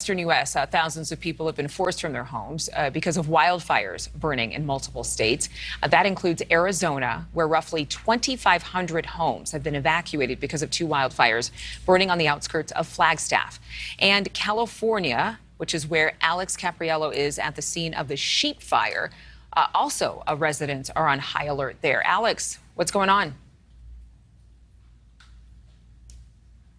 Western U.S., thousands of people have been forced from their homes because of wildfires burning in multiple states. That includes Arizona, where roughly 2,500 homes have been evacuated because of two wildfires burning on the outskirts of Flagstaff. And California, which is where Alex Capriello is at the scene of the sheep fire. Also, residents are on high alert there. Alex, what's going on?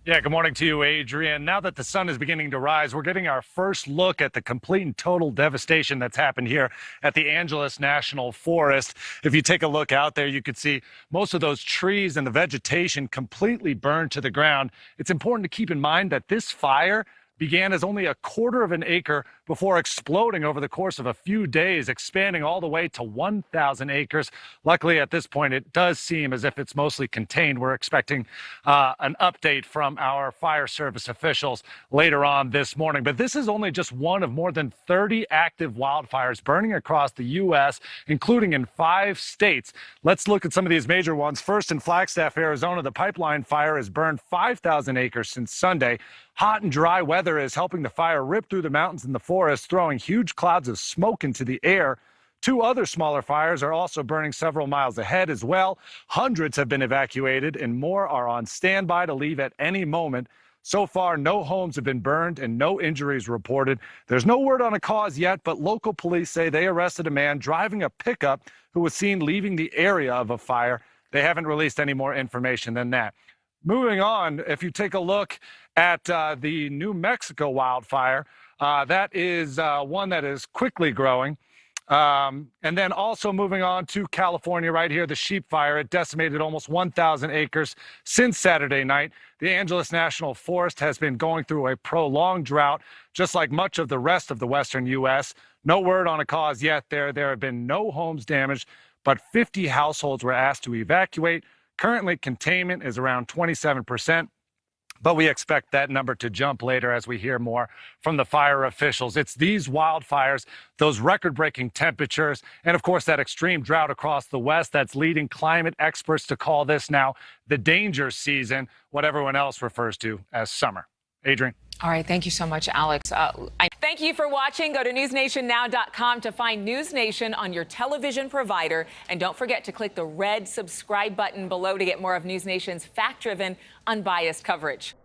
Yeah, good morning to you, Adrienne. Now that the sun is beginning to rise, we're getting our first look at the complete and total devastation that's happened here at the Angeles National Forest. If you take a look out there, you could see most of those trees and the vegetation completely burned to the ground. It's important to keep in mind that this fire began as only a quarter of an acre before exploding over the course of a few days, expanding all the way to 1,000 acres. Luckily, at this point, it does seem as if it's mostly contained. We're expecting an update from our fire service officials later on this morning. But this is only just one of more than 30 active wildfires burning across the U.S., including in 5 states. Let's look at some of these major ones. First, in Flagstaff, Arizona, the pipeline fire has burned 5,000 acres since Sunday. Hot and dry weather is helping the fire rip through the mountains and the forest, throwing huge clouds of smoke into the air. 2 other smaller fires are also burning several miles ahead as well. Hundreds have been evacuated and more are on standby to leave at any moment. So far, no homes have been burned and no injuries reported. There's no word on a cause yet, but local police say they arrested a man driving a pickup who was seen leaving the area of a fire. They haven't released any more information than that. Moving on, if you take a look at the New Mexico wildfire, that is one that is quickly growing. And then also moving on to California right here, the sheep fire. It decimated almost 1,000 acres since Saturday night. The Angeles National Forest has been going through a prolonged drought, just like much of the rest of the western U.S. No word on a cause yet there. There have been no homes damaged, but 50 households were asked to evacuate. Currently, containment is around 27%, but we expect that number to jump later as we hear more from the fire officials. It's these wildfires, those record-breaking temperatures, and of course that extreme drought across the West that's leading climate experts to call this now the danger season, what everyone else refers to as summer. Adrienne. All right. Thank you so much, Alex. Thank you for watching. Go to newsnationnow.com to find NewsNation on your television provider. And don't forget to click the red subscribe button below to get more of NewsNation's fact-driven, unbiased coverage.